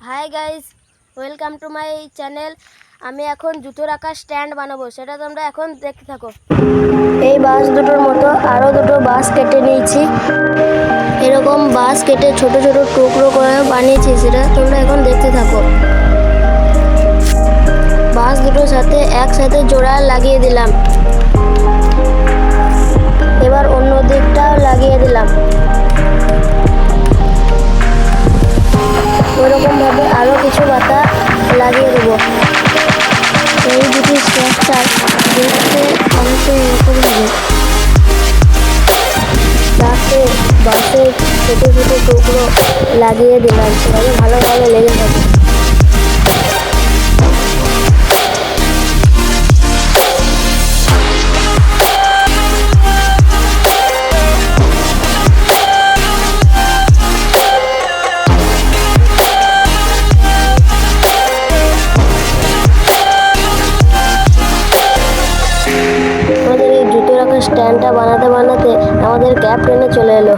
Hi guys, welcome to my channel. আমি এখন জুতো রাখার স্ট্যান্ড বানাবো, সেটা তোমরা এখন দেখতে থাকো। এই বাঁশ দুটোর মতো আরও দুটো বাঁশ কেটে নিয়েছি। এরকম বাঁশ কেটে ছোট ছোট টুকরো করে বানিয়েছি, সেটা তোমরা এখন দেখতে থাকো। বাঁশ দুটোর সাথে একসাথে জোড়া লাগিয়ে দিলাম। এবার অন্য দিকটাও লাগিয়ে দিলাম। ওইরকমভাবে আরও কিছু পাতা লাগিয়ে দেবো। এই দুটি স্ট্রাকচার দেখতে অনেকটা এরকম হবে। লাস্টে বাঁশের ছোটো ছোটো টুকরো লাগিয়ে দিলাম, সেটাকে ভালোভাবে লেগে যাবে। আমাদের এই জুতো রাখার স্ট্যান্ডটা বানাতে বানাতে আমাদের ক্যাপ ট্রেনে চলে এলো।